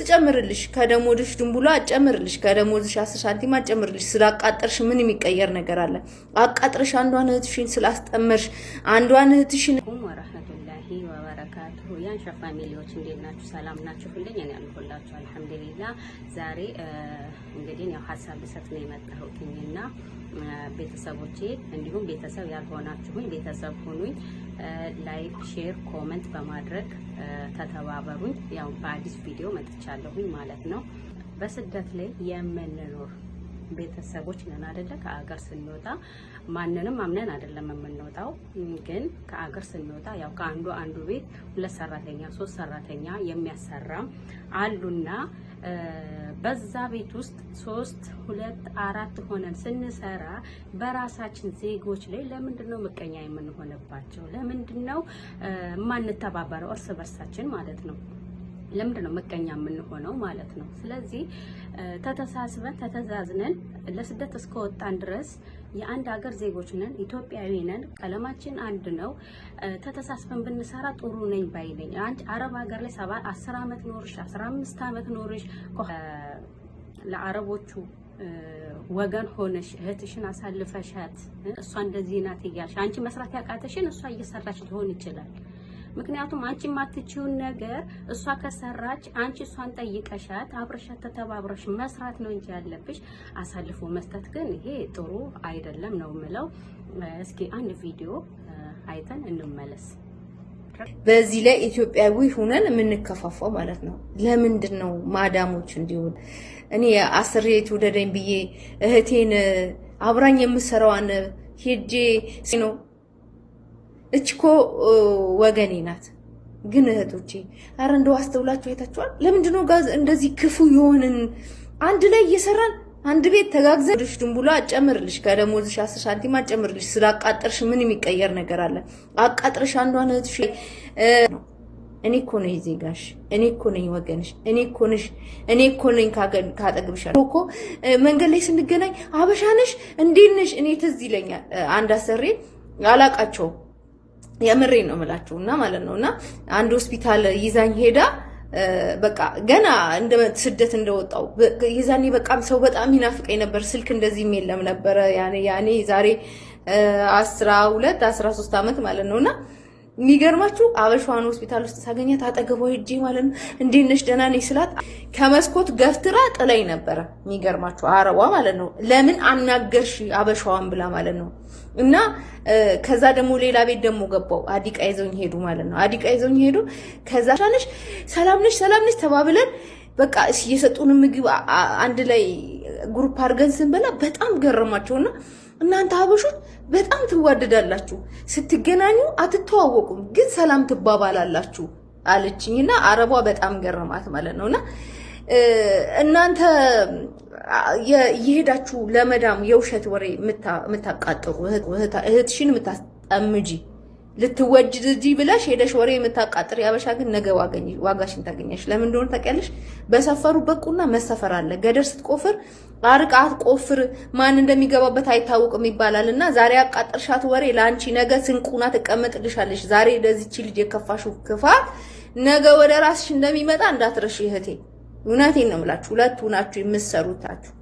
ትጨምርልሽ ከደሞዝሽ ድንቡላ አጨምርልሽ ከደሞዝሽ 10 ሳንቲም አጨምርልሽ ስላቃጠርሽ ምን የሚቀየር ነገር አለ? አቃጥርሽ አንዷን እህትሽን ስላስጠመርሽ አንዷን እህትሽን ወራህመቱላሂ ወበረካቱሁ ያን ፋሚሊዎች እንዴት ናችሁ? ሰላም ናችሁ? ሁሉኝ እኔ አልኩላችሁ አልሐምዱሊላህ። ዛሬ እንግዲህ ያው ሐሳብ ልሰጥ ነው የመጣሁትና ቤተሰቦቼ እንዲሁም ቤተሰብ ያልሆናችሁኝ ቤተሰብ ሁኑኝ። ላይክ ሼር ኮሜንት በማድረግ ተተባበሩኝ። ያው በአዲስ ቪዲዮ መጥቻለሁኝ ማለት ነው። በስደት ላይ የምንኖር ቤተሰቦች ነን አይደለ? ከአገር ስንወጣ ማንንም አምነን አይደለም የምንወጣው፣ ግን ከአገር ስንወጣ ያው ከአንዱ ቤት 2 ሰራተኛ 3 ሰራተኛ የሚያሰራም አሉና በዛ ቤት ውስጥ 3 2 4 ሆነን ስንሰራ በራሳችን ዜጎች ላይ ለምንድነው ምቀኛ የምንሆንባቸው? ለምንድነው ማንተባበረው እርስ በርሳችን ማለት ነው? ለምንድነው ምቀኛ የምንሆነው ማለት ነው? ስለዚህ ተተሳስበን ተተዛዝነን ለስደት እስከወጣን ድረስ የአንድ ሀገር ዜጎች ነን፣ ኢትዮጵያዊ ነን፣ ቀለማችን አንድ ነው። ተተሳስበን ብንሰራ ጥሩ ነኝ ባይ ነኝ። አንቺ አረብ ሀገር ላይ 10 አመት ኖርሽ 15 አመት ኖርሽ ለአረቦቹ ወገን ሆነሽ እህትሽን አሳልፈሻት እሷ እንደዚህ ናት እያልሽ አንቺ መስራት ያቃተሽን እሷ እየሰራች ሊሆን ይችላል። ምክንያቱም አንቺ ማትችውን ነገር እሷ ከሰራች አንቺ እሷን ጠይቀሻት አብረሻት ተተባብረሽ መስራት ነው እንጂ ያለብሽ አሳልፎ መስጠት ግን ይሄ ጥሩ አይደለም ነው የምለው። እስኪ አንድ ቪዲዮ አይተን እንመለስ። በዚህ ላይ ኢትዮጵያዊ ሆነን የምንከፋፋው ማለት ነው። ለምንድን ነው ማዳሞች እንዲሆን እኔ አስሬት ወደደኝ ብዬ እህቴን አብራኝ የምሰራዋን ሄጄ ነው እችኮ ወገኔ ናት። ግን እህቶቼ አረ እንደው አስተውላችሁ አይታችኋል? ለምንድን ነው ጋዝ እንደዚህ ክፉ የሆንን? አንድ ላይ እየሰራን አንድ ቤት ተጋግዘን ድንቡላ አጨምርልሽ ከደሞዝሽ 10 ሳንቲም አጨምርልሽ ስላቃጠርሽ ምን የሚቀየር ነገር አለ? አቃጥርሽ አንዷን እህትሽ እኔ እኮ ነኝ ዜጋሽ፣ እኔ እኮ ነኝ ወገንሽ፣ እኔ እኮ ነኝ ካጠግብሽ እኮ መንገድ ላይ ስንገናኝ አበሻ ነሽ እንዴት ነሽ? እኔ ትዝ ይለኛል አንድ አሰሬ አላቃቸው የምሬ ነው የምላችሁና ማለት ነውና አንድ ሆስፒታል ይዛኝ ሄዳ በቃ ገና እንደ ስደት እንደወጣው ይዛኔ በቃም ሰው በጣም ይናፍቀኝ ነበር። ስልክ እንደዚህም የለም ነበር ያኔ ዛሬ 12 13 አመት ማለት ነውና የሚገርማችሁ አበሻዋን ሆስፒታል ውስጥ ሳገኛት አጠገቧ ሄጄ ማለት ነው እንዴት ነሽ ደህና ነኝ ስላት ከመስኮት ገፍትራ ጥላይ ነበር። የሚገርማችሁ አረቧ ማለት ነው ለምን አናገርሽ አበሻዋን ብላ ማለት ነው። እና ከዛ ደግሞ ሌላ ቤት ደግሞ ገባው አዲቃ ይዘውኝ ሄዱ ማለት ነው። አዲቃ ይዘውኝ ሄዱ። ከዛ ሰላም ነሽ ተባብለን በቃ እየሰጡን ምግብ አንድ ላይ ግሩፕ አድርገን ስንበላ በጣም ገረማቸውና እናንተ ሀበሾች በጣም ትዋደዳላችሁ፣ ስትገናኙ አትተዋወቁም ግን ሰላም ትባባላላችሁ አለችኝና አረቧ በጣም ገረማት ማለት ነውና እናንተ የሄዳችሁ ለመዳም የውሸት ወሬ የምታቃጥሩ እህትሽን የምታስጠምጂ ልትወጅጂ ብለሽ ሄደሽ ወሬ የምታቃጥር ያበሻ ግን ነገ ዋጋሽን ታገኛሽ። ለምን እንደሆነ ታውቂያለሽ? በሰፈሩ በቁና መሰፈር አለ። ገደር ስትቆፍር አርቃት ቆፍር ማን እንደሚገባበት አይታወቅም ይባላልና ዛሬ አቃጥርሻት ወሬ ላንቺ ነገ ስንቁና ተቀመጥልሻለሽ። ዛሬ ለዚህች ልጅ የከፋሹ ክፋት ነገ ወደ ራስሽ እንደሚመጣ እንዳትረሺ እህቴ። እውነቴን ነው የምላችሁ። ሁለቱ ናችሁ የምትሰሩታችሁ።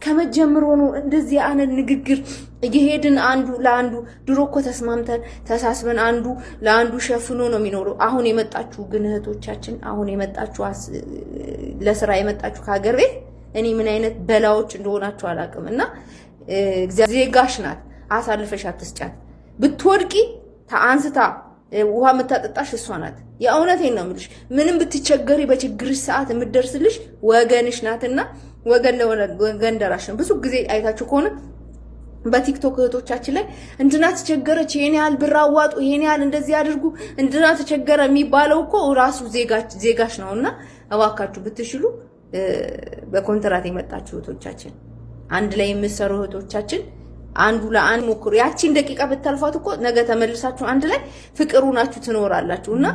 ከመጀመሩ ነው እንደዚህ አይነት ንግግር እየሄድን አንዱ ለአንዱ ድሮ እኮ ተስማምተን ተሳስበን አንዱ ለአንዱ ሸፍኖ ነው የሚኖረው። አሁን የመጣችሁ ግን እህቶቻችን አሁን የመጣችሁ ለስራ የመጣችሁ ከሀገር ቤት እኔ ምን አይነት በላዎች እንደሆናችሁ አላውቅምና ዜጋሽ ናት አሳልፈሽ አትስጫት። ብትወድቂ አንስታ ውሃ የምታጠጣሽ እሷ ናት። የእውነቴን ነው የምልሽ። ምንም ብትቸገሪ በችግርሽ ሰዓት የምትደርስልሽ ወገንሽ ናትና ወገን ለወገን ደራሽ ነው። ብዙ ጊዜ አይታችሁ ከሆነ በቲክቶክ እህቶቻችን ላይ እንትና ተቸገረች ይሄን ያህል ብር አዋጡ ይሄን ያህል እንደዚህ አድርጉ እንትና ተቸገረ የሚባለው እኮ ራሱ ዜጋሽ ነውና እባካችሁ ብትሽሉ በኮንትራት የመጣችሁ እህቶቻችን አንድ ላይ የምትሰሩ እህቶቻችን አንዱ ለአንድ ሞክሩ። ያቺን ደቂቃ ብታልፋት እኮ ነገ ተመልሳችሁ አንድ ላይ ፍቅሩ ናችሁ ትኖራላችሁና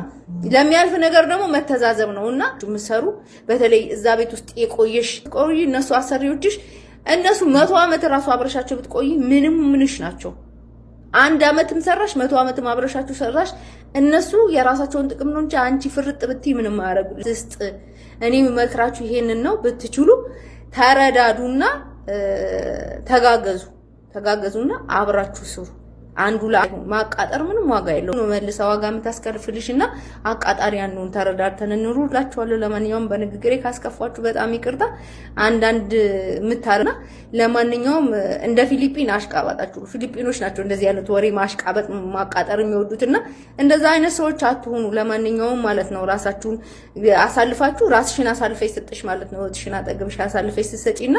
ለሚያልፍ ነገር ደግሞ መተዛዘብ ነውና የምትሰሩ በተለይ እዛ ቤት ውስጥ የቆየሽ ቆይ እነሱ አሰሪዎችሽ እነሱ 100 አመት ራሱ አብረሻቸው ብትቆይ ምንሽ ናቸው። 1 አመትም ሰራሽ 100 አመትም አብረሻቸው ሰራሽ እነሱ የራሳቸውን ጥቅም ነው እንጂ አንቺ ፍርጥ ብትይ ምንም ማያረጉ። እኔ የምመክራችሁ ይሄንን ነው። ብትችሉ ተረዳዱና ተጋገዙና አብራችሁ ስሩ። አንዱ ላይ ማቃጠር ምንም ዋጋ የለውም ነው መልሳ ዋጋ የምታስከፍልሽና አቃጣሪ ያንኑን ተረዳድተን እንሩላችኋለሁ። ለማንኛውም በንግግሬ ካስከፋችሁ በጣም ይቅርታ። አንዳንድ ምታረና ለማንኛውም እንደ ፊሊፒን አሽቃባጣችሁ ፊሊፒኖች ናቸው እንደዚህ ያሉት ወሬ ማሽቃበጥ ማቃጠር የሚወዱትና እንደዛ አይነት ሰዎች አትሆኑ። ለማንኛውም ማለት ነው ራሳችሁን አሳልፋችሁ ራስሽን አሳልፈሽ ሰጥሽ ማለት ነው እትሽና ጠግብሽ አሳልፈሽ ሰጪና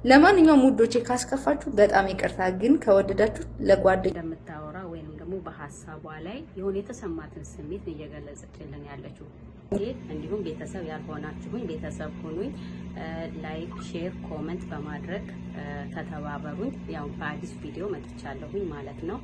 ለማንኛውም ውዶቼ ካስከፋችሁ በጣም ይቅርታ። ግን ከወደዳችሁ ለጓደኛ ታወራ ወይንም ደግሞ በሐሳቧ ላይ የሆነ የተሰማትን ስሜት እየገለጸችልን ያለችው። እንዲሁም ቤተሰብ ያልሆናችሁኝ ቤተሰብ ሁኑኝ። ላይክ፣ ሼር፣ ኮሜንት በማድረግ ተተባበሩኝ። ያው በአዲስ ቪዲዮ መጥቻለሁኝ ማለት ነው።